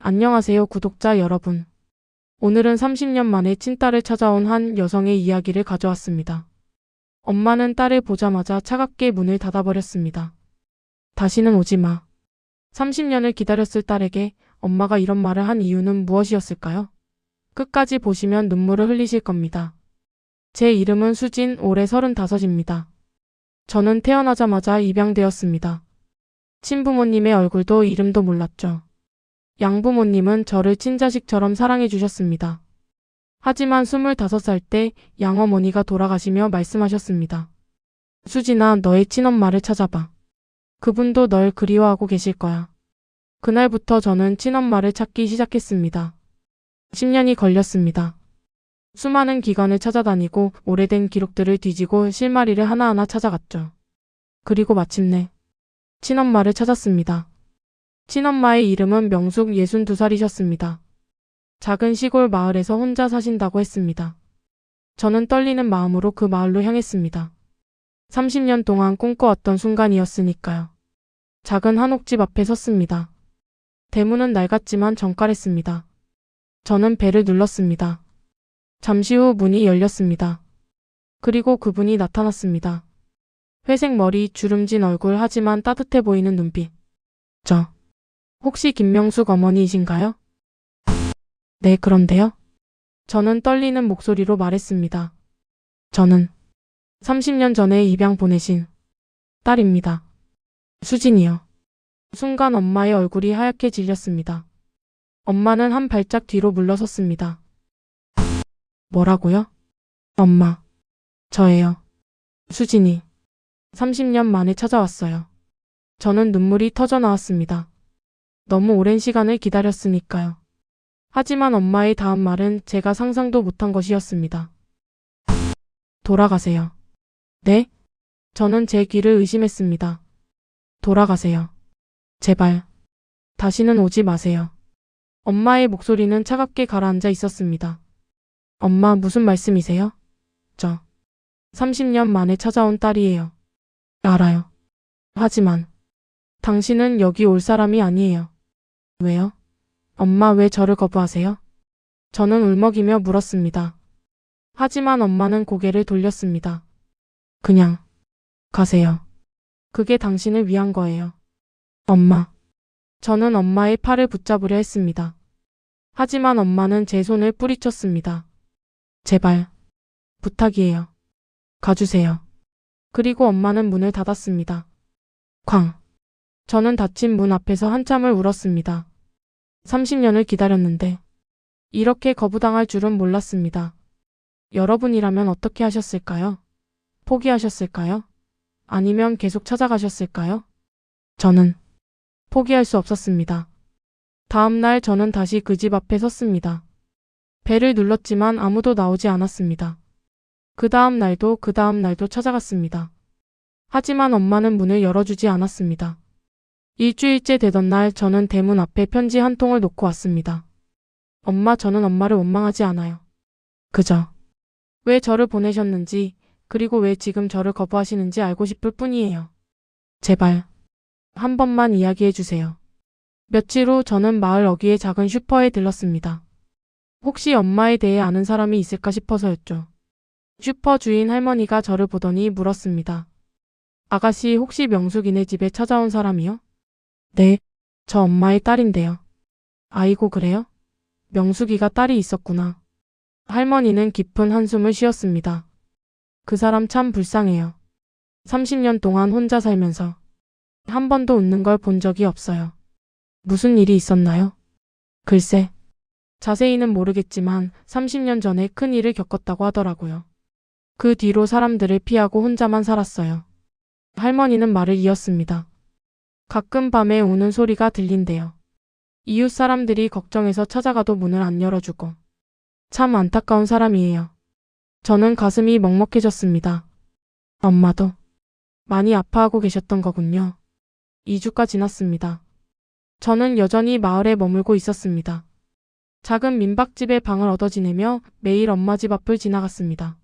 안녕하세요, 구독자 여러분. 오늘은 30년 만에 친딸을 찾아온 한 여성의 이야기를 가져왔습니다. 엄마는 딸을 보자마자 차갑게 문을 닫아버렸습니다. 다시는 오지 마. 30년을 기다렸을 딸에게 엄마가 이런 말을 한 이유는 무엇이었을까요? 끝까지 보시면 눈물을 흘리실 겁니다. 제 이름은 수진, 올해 35입니다. 저는 태어나자마자 입양되었습니다. 친부모님의 얼굴도 이름도 몰랐죠. 양부모님은 저를 친자식처럼 사랑해 주셨습니다. 하지만 25살 때 양어머니가 돌아가시며 말씀하셨습니다. 수진아, 너의 친엄마를 찾아봐. 그분도 널 그리워하고 계실 거야. 그날부터 저는 친엄마를 찾기 시작했습니다. 10년이 걸렸습니다. 수많은 기관을 찾아다니고 오래된 기록들을 뒤지고 실마리를 하나하나 찾아갔죠. 그리고 마침내 친엄마를 찾았습니다. 친엄마의 이름은 명숙, 62살이셨습니다. 작은 시골 마을에서 혼자 사신다고 했습니다. 저는 떨리는 마음으로 그 마을로 향했습니다. 30년 동안 꿈꿔왔던 순간이었으니까요. 작은 한옥집 앞에 섰습니다. 대문은 낡았지만 정갈했습니다. 저는 벨을 눌렀습니다. 잠시 후 문이 열렸습니다. 그리고 그분이 나타났습니다. 회색 머리, 주름진 얼굴, 하지만 따뜻해 보이는 눈빛. 혹시 김명숙 어머니이신가요? 네, 그런데요. 저는 떨리는 목소리로 말했습니다. 저는 30년 전에 입양 보내신 딸입니다. 수진이요. 순간 엄마의 얼굴이 하얗게 질렸습니다. 엄마는 한 발짝 뒤로 물러섰습니다. 뭐라고요? 엄마, 저예요. 수진이 30년 만에 찾아왔어요. 저는 눈물이 터져 나왔습니다. 너무 오랜 시간을 기다렸으니까요. 하지만 엄마의 다음 말은 제가 상상도 못한 것이었습니다. 돌아가세요. 네? 저는 제 귀를 의심했습니다. 돌아가세요. 제발. 다시는 오지 마세요. 엄마의 목소리는 차갑게 가라앉아 있었습니다. 엄마, 무슨 말씀이세요? 저 30년 만에 찾아온 딸이에요. 알아요. 하지만 당신은 여기 올 사람이 아니에요. 왜요? 엄마, 왜 저를 거부하세요? 저는 울먹이며 물었습니다. 하지만 엄마는 고개를 돌렸습니다. 그냥 가세요. 그게 당신을 위한 거예요. 엄마. 저는 엄마의 팔을 붙잡으려 했습니다. 하지만 엄마는 제 손을 뿌리쳤습니다. 제발, 부탁이에요. 가주세요. 그리고 엄마는 문을 닫았습니다. 쾅. 저는 닫힌 문 앞에서 한참을 울었습니다. 30년을 기다렸는데 이렇게 거부당할 줄은 몰랐습니다. 여러분이라면 어떻게 하셨을까요? 포기하셨을까요? 아니면 계속 찾아가셨을까요? 저는 포기할 수 없었습니다. 다음 날 저는 다시 그 집 앞에 섰습니다. 벨을 눌렀지만 아무도 나오지 않았습니다. 그 다음 날도 찾아갔습니다. 하지만 엄마는 문을 열어주지 않았습니다. 일주일째 되던 날 저는 대문 앞에 편지 한 통을 놓고 왔습니다. 엄마, 저는 엄마를 원망하지 않아요. 그저 왜 저를 보내셨는지, 그리고 왜 지금 저를 거부하시는지 알고 싶을 뿐이에요. 제발 한 번만 이야기해 주세요. 며칠 후 저는 마을 어귀의 작은 슈퍼에 들렀습니다. 혹시 엄마에 대해 아는 사람이 있을까 싶어서였죠. 슈퍼 주인 할머니가 저를 보더니 물었습니다. 아가씨, 혹시 명숙이네 집에 찾아온 사람이요? 네, 저 엄마의 딸인데요. 아이고, 그래요? 명숙이가 딸이 있었구나. 할머니는 깊은 한숨을 쉬었습니다. 그 사람 참 불쌍해요. 30년 동안 혼자 살면서 한 번도 웃는 걸 본 적이 없어요. 무슨 일이 있었나요? 글쎄, 자세히는 모르겠지만 30년 전에 큰 일을 겪었다고 하더라고요. 그 뒤로 사람들을 피하고 혼자만 살았어요. 할머니는 말을 이었습니다. 가끔 밤에 우는 소리가 들린대요. 이웃 사람들이 걱정해서 찾아가도 문을 안 열어주고. 참 안타까운 사람이에요. 저는 가슴이 먹먹해졌습니다. 엄마도 많이 아파하고 계셨던 거군요. 2주가 지났습니다. 저는 여전히 마을에 머물고 있었습니다. 작은 민박집에 방을 얻어 지내며 매일 엄마 집 앞을 지나갔습니다.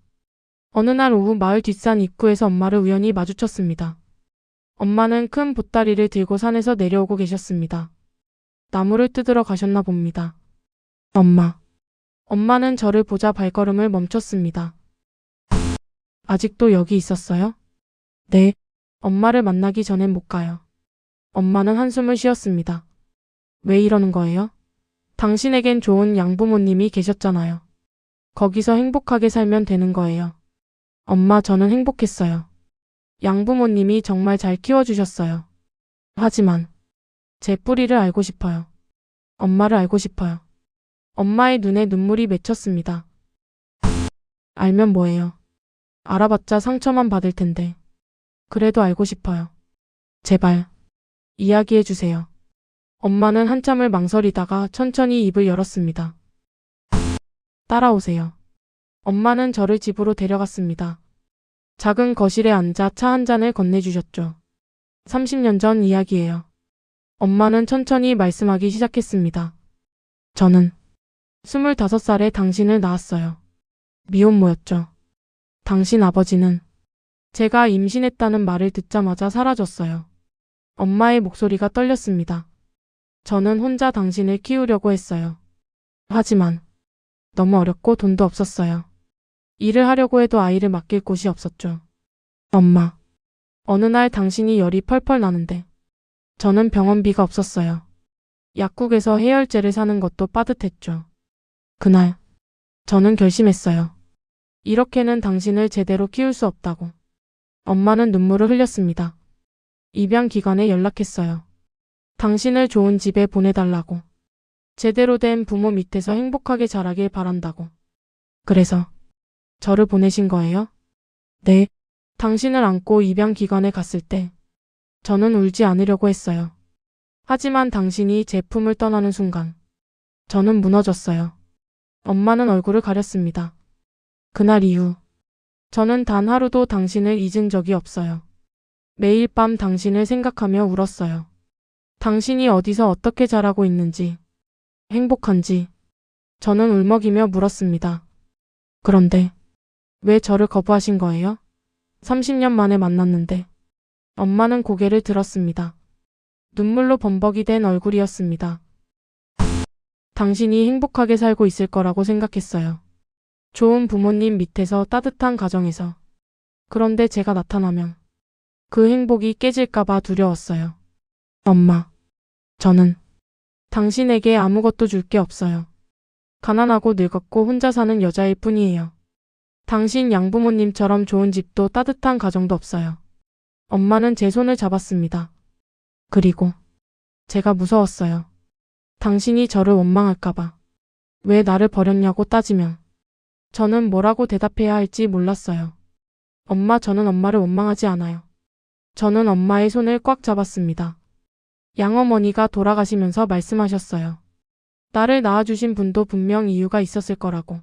어느 날 오후 마을 뒷산 입구에서 엄마를 우연히 마주쳤습니다. 엄마는 큰 보따리를 들고 산에서 내려오고 계셨습니다. 나무를 뜯으러 가셨나 봅니다. 엄마. 엄마는 저를 보자 발걸음을 멈췄습니다. 아직도 여기 있었어요? 네. 엄마를 만나기 전엔 못 가요. 엄마는 한숨을 쉬었습니다. 왜 이러는 거예요? 당신에겐 좋은 양부모님이 계셨잖아요. 거기서 행복하게 살면 되는 거예요. 엄마, 저는 행복했어요. 양부모님이 정말 잘 키워주셨어요. 하지만 제 뿌리를 알고 싶어요. 엄마를 알고 싶어요. 엄마의 눈에 눈물이 맺혔습니다. 알면 뭐예요? 알아봤자 상처만 받을 텐데. 그래도 알고 싶어요. 제발 이야기해 주세요. 엄마는 한참을 망설이다가 천천히 입을 열었습니다. 따라오세요. 엄마는 저를 집으로 데려갔습니다. 작은 거실에 앉아 차 한 잔을 건네주셨죠. 30년 전 이야기예요. 엄마는 천천히 말씀하기 시작했습니다. 저는 25살에 당신을 낳았어요. 미혼모였죠. 당신 아버지는 제가 임신했다는 말을 듣자마자 사라졌어요. 엄마의 목소리가 떨렸습니다. 저는 혼자 당신을 키우려고 했어요. 하지만 너무 어렵고 돈도 없었어요. 일을 하려고 해도 아이를 맡길 곳이 없었죠. 엄마, 어느 날 당신이 열이 펄펄 나는데 저는 병원비가 없었어요. 약국에서 해열제를 사는 것도 빠듯했죠. 그날 저는 결심했어요. 이렇게는 당신을 제대로 키울 수 없다고. 엄마는 눈물을 흘렸습니다. 입양기관에 연락했어요. 당신을 좋은 집에 보내달라고. 제대로 된 부모 밑에서 행복하게 자라길 바란다고. 그래서 저를 보내신 거예요? 네. 당신을 안고 입양기관에 갔을 때 저는 울지 않으려고 했어요. 하지만 당신이 제 품을 떠나는 순간 저는 무너졌어요. 엄마는 얼굴을 가렸습니다. 그날 이후 저는 단 하루도 당신을 잊은 적이 없어요. 매일 밤 당신을 생각하며 울었어요. 당신이 어디서 어떻게 자라고 있는지, 행복한지 저는 울먹이며 물었습니다. 그런데 왜 저를 거부하신 거예요? 30년 만에 만났는데. 엄마는 고개를 들었습니다. 눈물로 범벅이 된 얼굴이었습니다. 당신이 행복하게 살고 있을 거라고 생각했어요. 좋은 부모님 밑에서 따뜻한 가정에서. 그런데 제가 나타나면 그 행복이 깨질까봐 두려웠어요. 엄마, 저는 당신에게 아무것도 줄 게 없어요. 가난하고 늙었고 혼자 사는 여자일 뿐이에요. 당신 양부모님처럼 좋은 집도 따뜻한 가정도 없어요. 엄마는 제 손을 잡았습니다. 그리고 제가 무서웠어요. 당신이 저를 원망할까봐. 왜 나를 버렸냐고 따지면 저는 뭐라고 대답해야 할지 몰랐어요. 엄마, 저는 엄마를 원망하지 않아요. 저는 엄마의 손을 꽉 잡았습니다. 양어머니가 돌아가시면서 말씀하셨어요. 나를 낳아주신 분도 분명 이유가 있었을 거라고.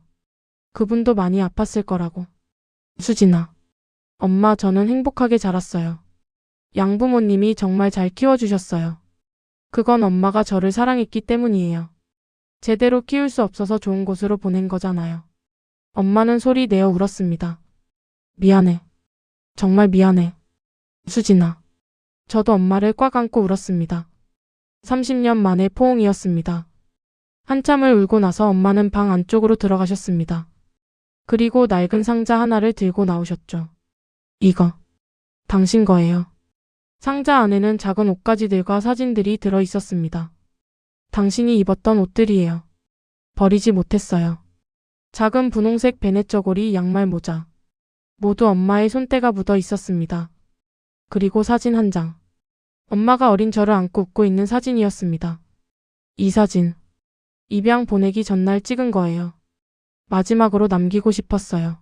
그분도 많이 아팠을 거라고. 수진아. 엄마, 저는 행복하게 자랐어요. 양부모님이 정말 잘 키워주셨어요. 그건 엄마가 저를 사랑했기 때문이에요. 제대로 키울 수 없어서 좋은 곳으로 보낸 거잖아요. 엄마는 소리 내어 울었습니다. 미안해. 정말 미안해. 수진아. 저도 엄마를 꽉 안고 울었습니다. 30년 만에 포옹이었습니다. 한참을 울고 나서 엄마는 방 안쪽으로 들어가셨습니다. 그리고 낡은 상자 하나를 들고 나오셨죠. 이거 당신 거예요. 상자 안에는 작은 옷가지들과 사진들이 들어 있었습니다. 당신이 입었던 옷들이에요. 버리지 못했어요. 작은 분홍색 베넷 저고리, 양말, 모자. 모두 엄마의 손때가 묻어 있었습니다. 그리고 사진 한 장. 엄마가 어린 저를 안고 웃고 있는 사진이었습니다. 이 사진, 입양 보내기 전날 찍은 거예요. 마지막으로 남기고 싶었어요.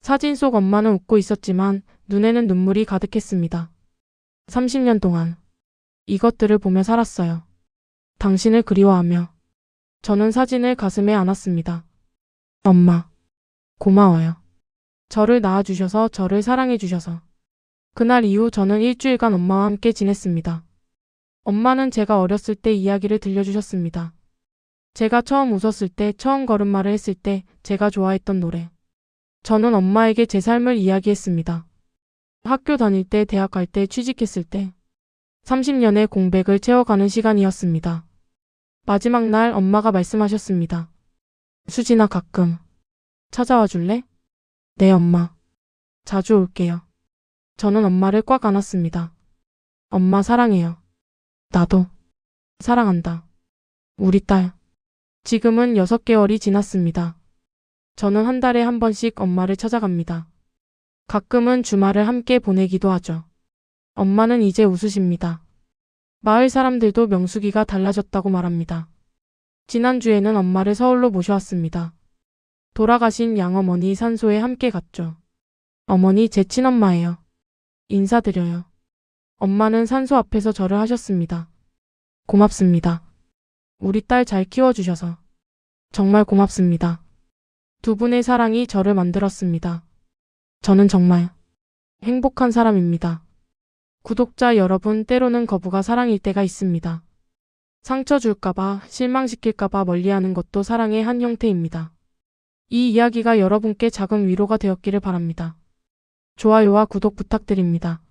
사진 속 엄마는 웃고 있었지만 눈에는 눈물이 가득했습니다. 30년 동안 이것들을 보며 살았어요. 당신을 그리워하며. 저는 사진을 가슴에 안았습니다. 엄마, 고마워요. 저를 낳아주셔서, 저를 사랑해주셔서. 그날 이후 저는 일주일간 엄마와 함께 지냈습니다. 엄마는 제가 어렸을 때 이야기를 들려주셨습니다. 제가 처음 웃었을 때, 처음 걸음마를 했을 때, 제가 좋아했던 노래. 저는 엄마에게 제 삶을 이야기했습니다. 학교 다닐 때, 대학 갈 때, 취직했을 때. 30년의 공백을 채워가는 시간이었습니다. 마지막 날 엄마가 말씀하셨습니다. 수진아, 가끔 찾아와 줄래? 네, 엄마. 자주 올게요. 저는 엄마를 꽉 안았습니다. 엄마 사랑해요. 나도 사랑한다. 우리 딸. 지금은 6개월이 지났습니다. 저는 한 달에 한 번씩 엄마를 찾아갑니다. 가끔은 주말을 함께 보내기도 하죠. 엄마는 이제 웃으십니다. 마을 사람들도 명숙이가 달라졌다고 말합니다. 지난주에는 엄마를 서울로 모셔왔습니다. 돌아가신 양어머니 산소에 함께 갔죠. 어머니, 제 친엄마예요. 인사드려요. 엄마는 산소 앞에서 절을 하셨습니다. 고맙습니다. 우리 딸 잘 키워주셔서. 정말 고맙습니다. 두 분의 사랑이 저를 만들었습니다. 저는 정말 행복한 사람입니다. 구독자 여러분, 때로는 거부가 사랑일 때가 있습니다. 상처 줄까봐, 실망시킬까봐 멀리하는 것도 사랑의 한 형태입니다. 이 이야기가 여러분께 작은 위로가 되었기를 바랍니다. 좋아요와 구독 부탁드립니다.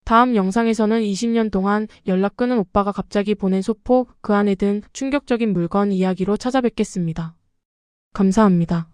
다음 영상에서는 20년 동안 연락 끊은 오빠가 갑자기 보낸 소포, 그 안에 든 충격적인 물건 이야기로 찾아뵙겠습니다. 감사합니다.